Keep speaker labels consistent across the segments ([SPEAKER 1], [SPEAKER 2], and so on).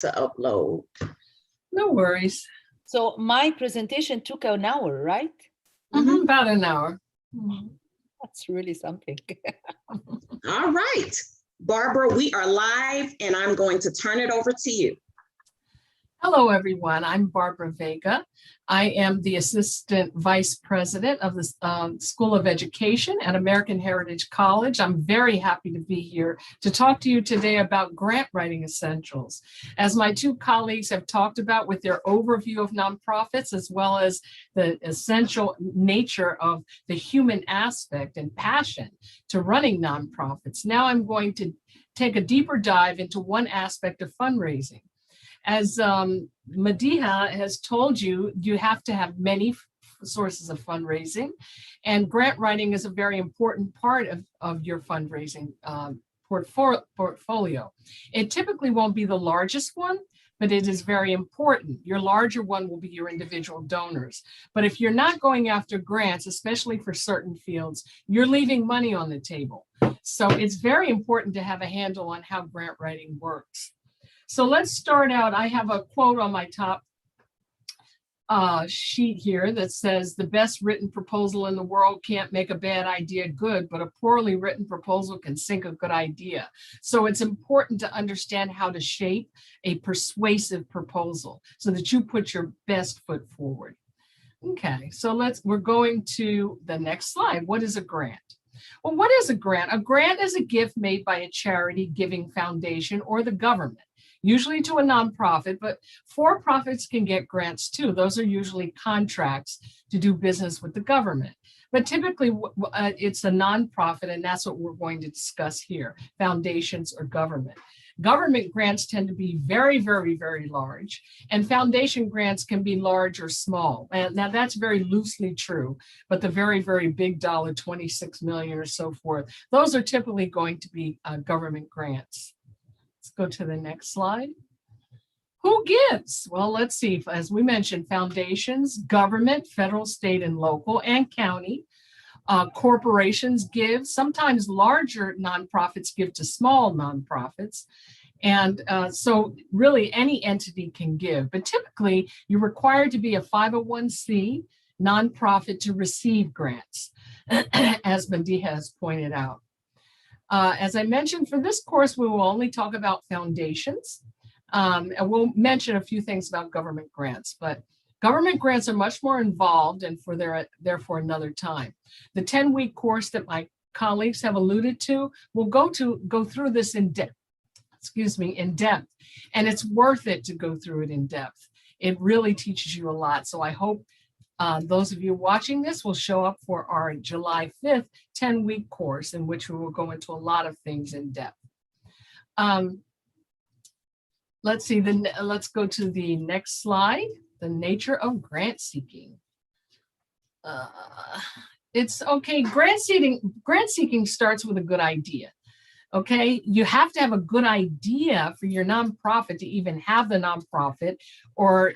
[SPEAKER 1] to upload.
[SPEAKER 2] No worries.
[SPEAKER 3] So my presentation took an hour, right?
[SPEAKER 2] About an hour.
[SPEAKER 3] That's really something.
[SPEAKER 1] All right, Barbara, we are live and I'm going to turn it over to you.
[SPEAKER 2] Hello, everyone. I'm Barbara Vega. I am the Assistant Vice President of the School of Education at American Heritage College. I'm very happy to be here to talk to you today about grant writing essentials. As my two colleagues have talked about with their overview of nonprofits, as well as the essential nature of the human aspect and passion to running nonprofits. Now I'm going to take a deeper dive into one aspect of fundraising. As Madiha has told you, you have to have many sources of fundraising, and grant writing is a very important part of your fundraising portfolio. It typically won't be the largest one, but it is very important. Your larger one will be your individual donors. But if you're not going after grants, especially for certain fields, you're leaving money on the table. So it's very important to have a handle on how grant writing works. So let's start out. I have a quote on my top sheet here that says, the best written proposal in the world can't make a bad idea good, but a poorly written proposal can sink a good idea. So it's important to understand how to shape a persuasive proposal so that you put your best foot forward. Okay, so we're going to the next slide. What is a grant? Well, what is a grant? A grant is a gift made by a charity, giving foundation, or the government, usually to a nonprofit, but for-profits can get grants too. Those are usually contracts to do business with the government. But typically it's a nonprofit, and that's what we're going to discuss here, foundations or government. Government grants tend to be very, very, very large, and foundation grants can be large or small. And now that's very loosely true, but the very, very big dollar, 26 million or so forth, those are typically going to be government grants. Let's go to the next slide. Who gives? Well, let's see. As we mentioned, foundations, government, federal, state, and local, and county. Corporations give. Sometimes larger nonprofits give to small nonprofits. And so really any entity can give. But typically, you're required to be a 501c nonprofit to receive grants, as Madiha has pointed out. As I mentioned, for this course, we will only talk about foundations, and we'll mention a few things about government grants, but government grants are much more involved, and therefore another time. The 10-week course that my colleagues have alluded to will go through this in depth, and it's worth it to go through it in depth. It really teaches you a lot. So I hope those of you watching this will show up for our July 5th 10-week course, in which we will go into a lot of things in depth. Let's see, let's go to the next slide, the nature of grant seeking. It's okay, grant seeking starts with a good idea. Okay, you have to have a good idea for your nonprofit to even have the nonprofit or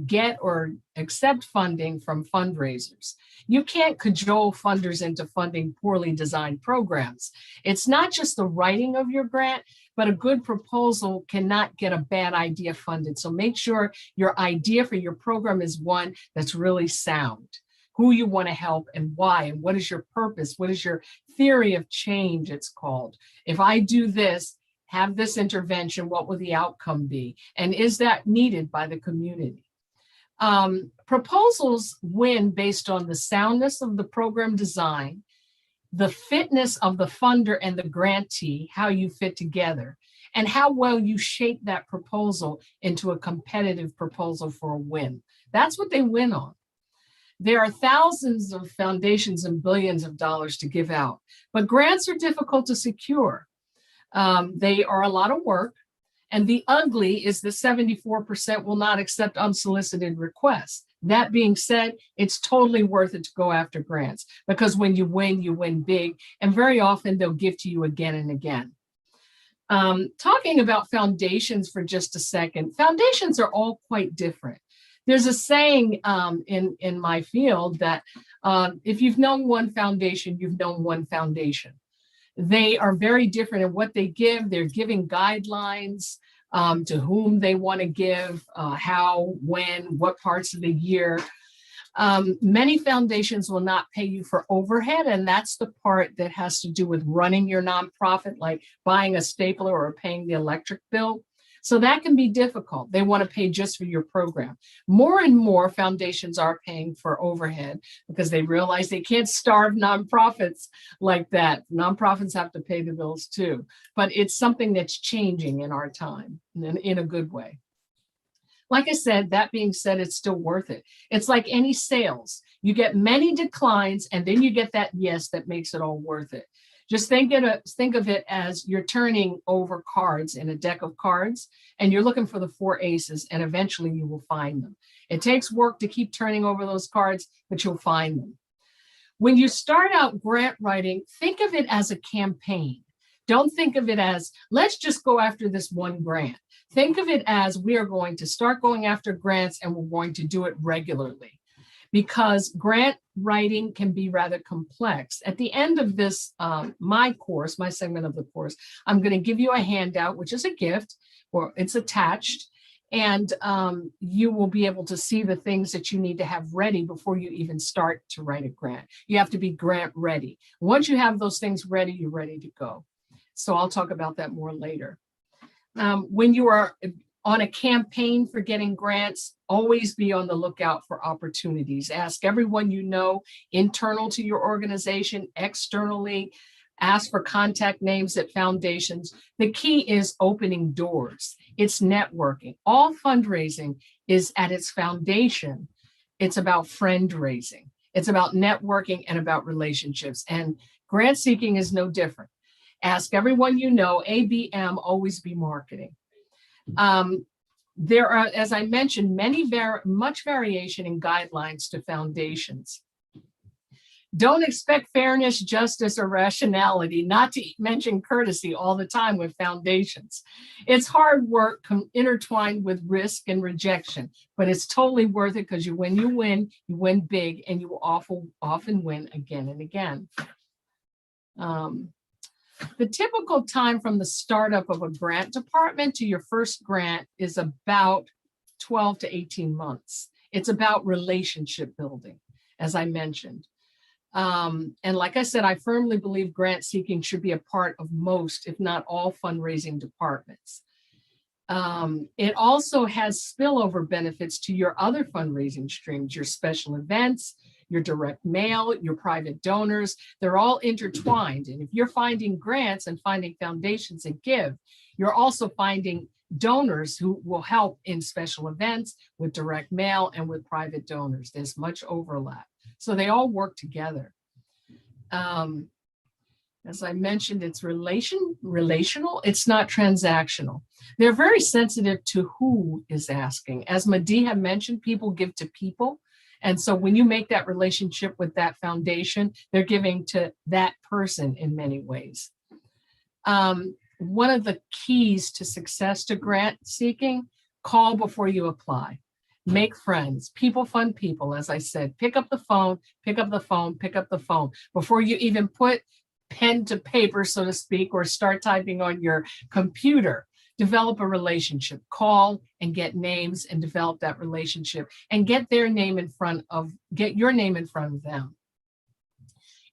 [SPEAKER 2] get or accept funding from fundraisers. You can't cajole funders into funding poorly designed programs. It's not just the writing of your grant, but a good proposal cannot get a bad idea funded. So make sure your idea for your program is one that's really sound. Who you want to help and why, and what is your purpose? What is your theory of change, it's called. If I do this, have this intervention, what will the outcome be? And is that needed by the community? Proposals win based on the soundness of the program design, the fitness of the funder and the grantee, how you fit together, and how well you shape that proposal into a competitive proposal for a win. That's what they win on. There are thousands of foundations and billions of dollars to give out, but grants are difficult to secure. They are a lot of work, and the ugly is that 74% will not accept unsolicited requests. That being said, it's totally worth it to go after grants, because when you win big, and very often they'll give to you again and again. Talking about foundations for just a second, foundations are all quite different. There's a saying in my field that if you've known one foundation, you've known one foundation. They are very different in what they give. They're giving guidelines to whom they want to give, how, when, what parts of the year. Many foundations will not pay you for overhead, and that's the part that has to do with running your nonprofit, like buying a stapler or paying the electric bill. So that can be difficult. They want to pay just for your program. More and more foundations are paying for overhead because they realize they can't starve nonprofits like that. Nonprofits have to pay the bills too, but it's something that's changing in our time in a good way. Like I said, that being said, it's still worth it. It's like any sales. You get many declines and then you get that yes that makes it all worth it. Just think of it as you're turning over cards in a deck of cards and you're looking for the 4 aces, and eventually you will find them. It takes work to keep turning over those cards, but you'll find them. When you start out grant writing, think of it as a campaign. Don't think of it as, let's just go after this one grant. Think of it as, we are going to start going after grants and we're going to do it regularly, because grant writing can be rather complex. At the end of this, my segment of the course, I'm going to give you a handout, which is a gift, or it's attached, and you will be able to see the things that you need to have ready before you even start to write a grant. You have to be grant ready. Once you have those things ready, you're ready to go. So I'll talk about that more later. When you are on a campaign for getting grants, always be on the lookout for opportunities. Ask everyone you know, internal to your organization, externally. Ask for contact names at foundations. The key is opening doors. It's networking. All fundraising is at its foundation. It's about friend raising. It's about networking and about relationships. And grant seeking is no different. Ask everyone you know, ABM, always be marketing. There are, as I mentioned, much variation in guidelines to foundations. Don't expect fairness, justice, or rationality, not to mention courtesy all the time with foundations. It's hard work intertwined with risk and rejection, but it's totally worth it because when you win big, and you will often win again and again. The typical time from the startup of a grant department to your first grant is about 12 to 18 months. It's about relationship building, as I mentioned. And like I said, I firmly believe grant seeking should be a part of most, if not all, fundraising departments. It also has spillover benefits to your other fundraising streams, your special events, your direct mail, your private donors. They're all intertwined. And if you're finding grants and finding foundations that give, you're also finding donors who will help in special events, with direct mail, and with private donors. There's much overlap. So they all work together. As I mentioned, it's relational, it's not transactional. They're very sensitive to who is asking. As Madiha mentioned, people give to people. And so when you make that relationship with that foundation, they're giving to that person in many ways. One of the keys to success to grant seeking, call before you apply. Make friends. People fund people, as I said. Pick up the phone, pick up the phone, pick up the phone. Before you even put pen to paper, so to speak, or start typing on your computer, develop a relationship. Call and get names and develop that relationship, and get your name in front of them.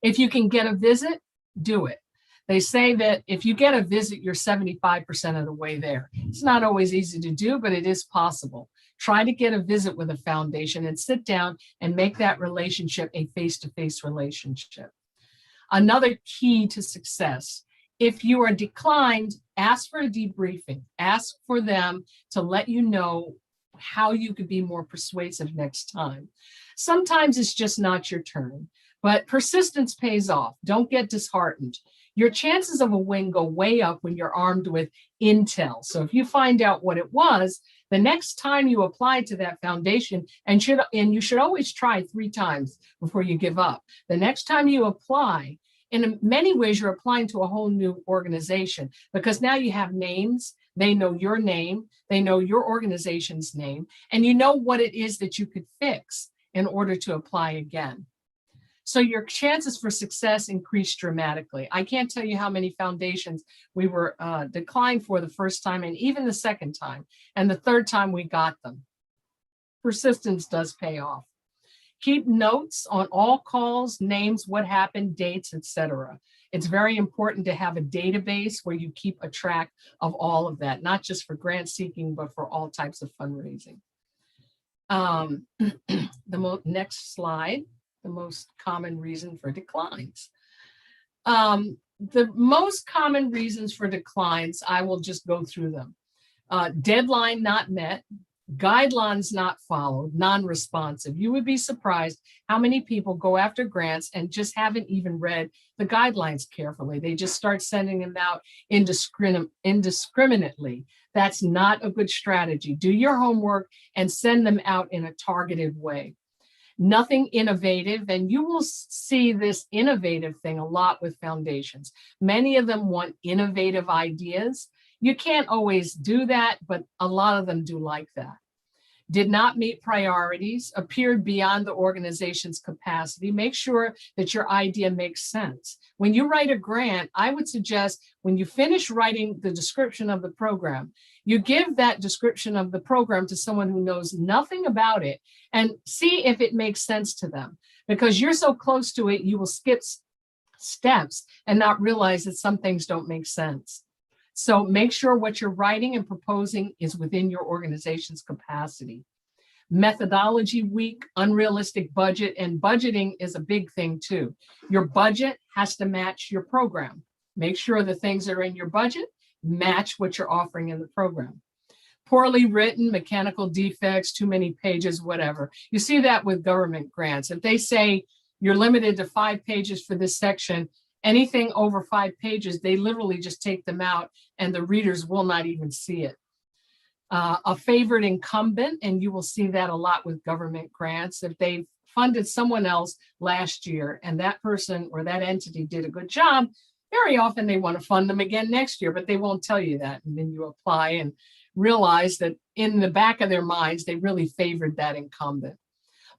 [SPEAKER 2] If you can get a visit, do it. They say that if you get a visit, you're 75% of the way there. It's not always easy to do, but it is possible. Try to get a visit with a foundation and sit down and make that relationship a face-to-face relationship. Another key to success, if you are declined, ask for a debriefing. Ask for them to let you know how you could be more persuasive next time. Sometimes it's just not your turn, but persistence pays off. Don't get disheartened. Your chances of a win go way up when you're armed with intel. So if you find out what it was, the next time you apply to that foundation, and you should always try 3 times before you give up. The next time you apply, in many ways, you're applying to a whole new organization, because now you have names. They know your name. They know your organization's name, and you know what it is that you could fix in order to apply again. So your chances for success increase dramatically. I can't tell you how many foundations we were declined for the first time and even the second time. And the third time we got them. Persistence does pay off. Keep notes on all calls, names, what happened, dates, etc. It's very important to have a database where you keep a track of all of that, not just for grant seeking, but for all types of fundraising. Next slide, the most common reason for declines. The most common reasons for declines, I will just go through them. Deadline not met, guidelines not followed, non-responsive. You would be surprised how many people go after grants and just haven't even read the guidelines carefully. They just start sending them out indiscriminately. That's not a good strategy. Do your homework and send them out in a targeted way. Nothing innovative, and you will see this innovative thing a lot with foundations. Many of them want innovative ideas. You can't always do that, but a lot of them do like that. Did not meet priorities, appeared beyond the organization's capacity. Make sure that your idea makes sense. When you write a grant, I would suggest when you finish writing the description of the program, you give that description of the program to someone who knows nothing about it and see if it makes sense to them. Because you're so close to it, you will skip steps and not realize that some things don't make sense. So make sure what you're writing and proposing is within your organization's capacity. Methodology weak, unrealistic budget, and budgeting is a big thing too. Your budget has to match your program. Make sure the things that are in your budget match what you're offering in the program. Poorly written, mechanical defects, too many pages, whatever. You see that with government grants. If they say you're limited to 5 pages for this section, anything over 5 pages, they literally just take them out and the readers will not even see it. A favored incumbent, and you will see that a lot with government grants. If they funded someone else last year and that person or that entity did a good job, very often they want to fund them again next year, but they won't tell you that. And then you apply and realize that in the back of their minds, they really favored that incumbent.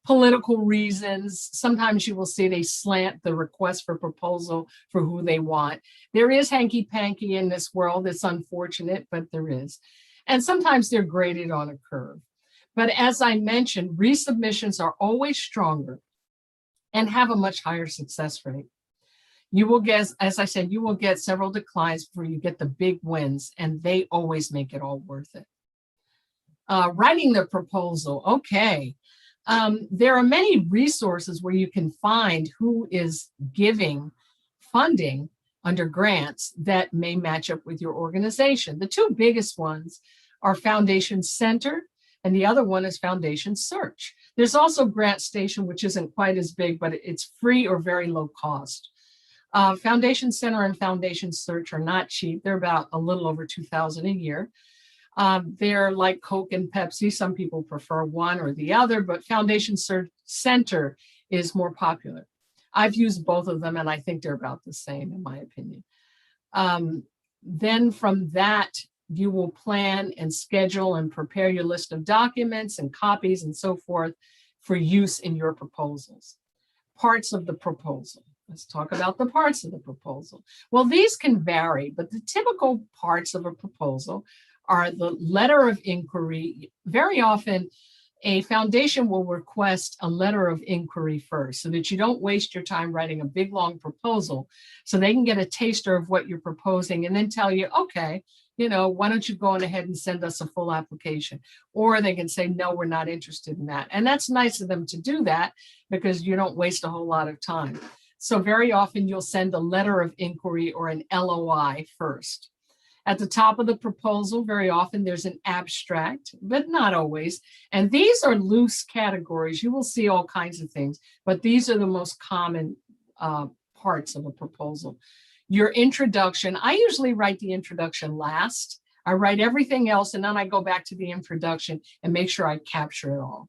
[SPEAKER 2] Political reasons, sometimes you will see they slant the request for proposal for who they want. There is hanky-panky in this world. It's unfortunate, but there is. And sometimes they're graded on a curve. But as I mentioned, resubmissions are always stronger and have a much higher success rate. You will get, as I said, you will get several declines before you get the big wins, and they always make it all worth it. Writing the proposal, okay. There are many resources where you can find who is giving funding under grants that may match up with your organization. The two biggest ones are Foundation Center, and the other one is Foundation Search. There's also Grant Station, which isn't quite as big, but it's free or very low cost. Foundation Center and Foundation Search are not cheap. They're about a little over $2,000 a year. They're like Coke and Pepsi. Some people prefer one or the other, but Foundation Search Center is more popular. I've used both of them and I think they're about the same in my opinion. Then from that, you will plan and schedule and prepare your list of documents and copies and so forth for use in your proposals. Parts of the proposal. Let's talk about the parts of the proposal. Well, these can vary, but the typical parts of a proposal are the letter of inquiry. Very often, a foundation will request a letter of inquiry first so that you don't waste your time writing a big, long proposal, so they can get a taster of what you're proposing and then tell you, okay, you know, why don't you go on ahead and send us a full application? Or they can say, no, we're not interested in that. And that's nice of them to do that because you don't waste a whole lot of time. So very often you'll send a letter of inquiry or an LOI first. At the top of the proposal, very often there's an abstract, but not always. And these are loose categories. You will see all kinds of things, but these are the most common parts of a proposal. Your introduction, I usually write the introduction last. I write everything else and then I go back to the introduction and make sure I capture it all.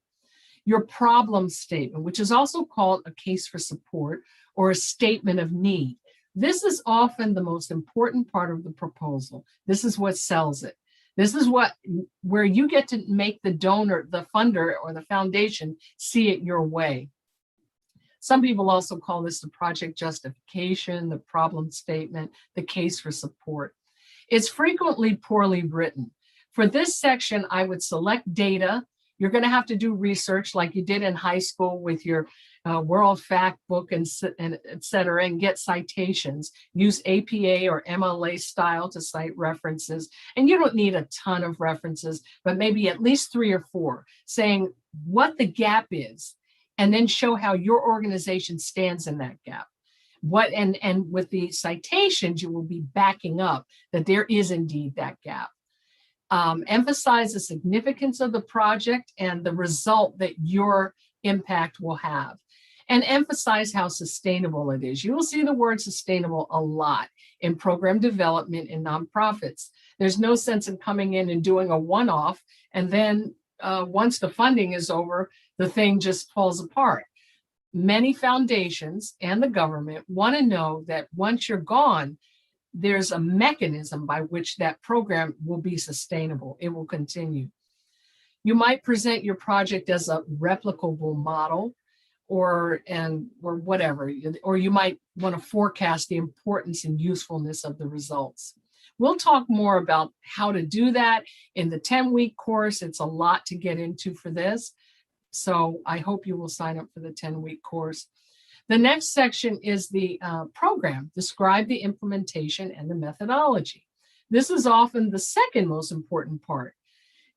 [SPEAKER 2] Your problem statement, which is also called a case for support or a statement of need. This is often the most important part of the proposal. This is what sells it. This is where you get to make the donor, the funder, or the foundation see it your way. Some people also call this the project justification, the problem statement, the case for support. It's frequently poorly written. For this section, I would select data. You're going to have to do research like you did in high school with your World Fact Book and et cetera, and get citations. Use APA or MLA style to cite references. And you don't need a ton of references, but maybe at least 3 or 4, saying what the gap is, and then show how your organization stands in that gap. And with the citations, you will be backing up that there is indeed that gap. Emphasize the significance of the project and the result that your impact will have. And emphasize how sustainable it is. You will see the word sustainable a lot in program development in nonprofits. There's no sense in coming in and doing a one-off, and then once the funding is over, the thing just falls apart. Many foundations and the government want to know that once you're gone, there's a mechanism by which that program will be sustainable. It will continue. You might present your project as a replicable model or whatever, or you might want to forecast the importance and usefulness of the results. We'll talk more about how to do that in the 10-week course. It's a lot to get into for this. So I hope you will sign up for the 10-week course. The next section is the program. Describe the implementation and the methodology. This is often the second most important part.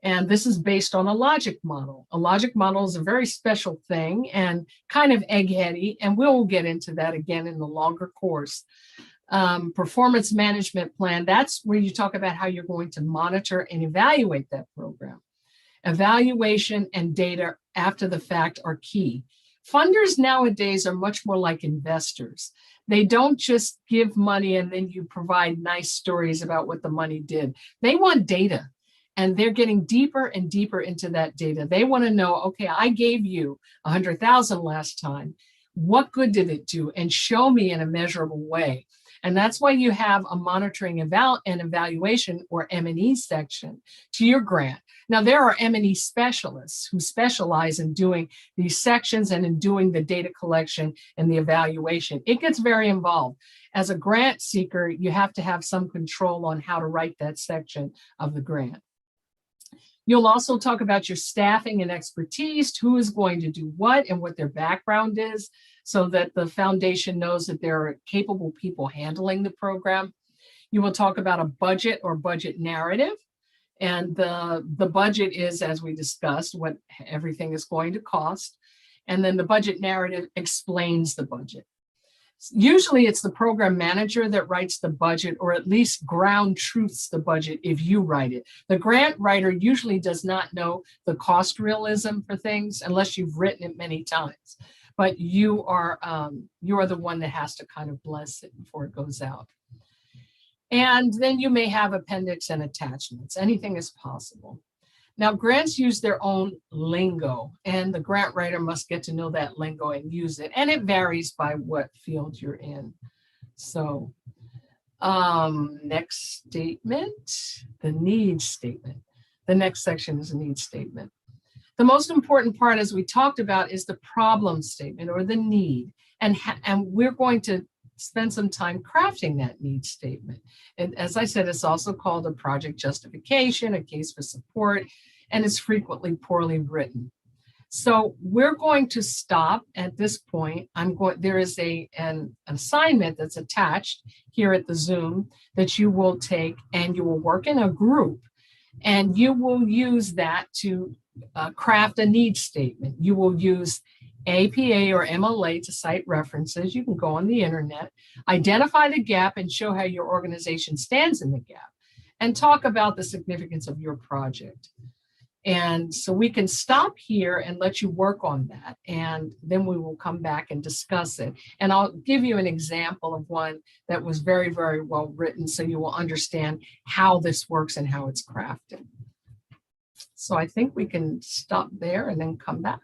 [SPEAKER 2] And this is based on a logic model. A logic model is a very special thing and kind of eggheady, and we'll get into that again in the longer course. Performance management plan, that's where you talk about how you're going to monitor and evaluate that program. Evaluation and data after the fact are key. Funders nowadays are much more like investors. They don't just give money and then you provide nice stories about what the money did. They want data. And they're getting deeper and deeper into that data. They want to know, okay, I gave you 100,000 last time. What good did it do? And show me in a measurable way. And that's why you have a monitoring and evaluation or M&E section to your grant. Now, there are M&E specialists who specialize in doing these sections and in doing the data collection and the evaluation. It gets very involved. As a grant seeker, you have to have some control on how to write that section of the grant. You'll also talk about your staffing and expertise, who is going to do what and what their background is, so that the foundation knows that there are capable people handling the program. You will talk about a budget or budget narrative. And the budget is, as we discussed, what everything is going to cost. And then the budget narrative explains the budget. Usually it's the program manager that writes the budget, or at least ground truths the budget if you write it. The grant writer usually does not know the cost realism for things unless you've written it many times. But you are the one that has to kind of bless it before it goes out. And then you may have appendix and attachments. Anything is possible. Now, grants use their own lingo, and the grant writer must get to know that lingo and use it. And it varies by what field you're in. So next statement, the needs statement. The next section is a needs statement. The most important part, as we talked about, is the problem statement or the need. And we're going to spend some time crafting that needs statement. And as I said, it's also called a project justification, a case for support, and it's frequently poorly written. So we're going to stop at this point. There is an assignment that's attached here at the Zoom that you will take, and you will work in a group, and you will use that to craft a needs statement. You will use APA or MLA to cite references. You can go on the internet, identify the gap and show how your organization stands in the gap, and talk about the significance of your project. And so we can stop here and let you work on that, and then we will come back and discuss it. And I'll give you an example of one that was very, very well written, so you will understand how this works and how it's crafted. So I think we can stop there and then come back.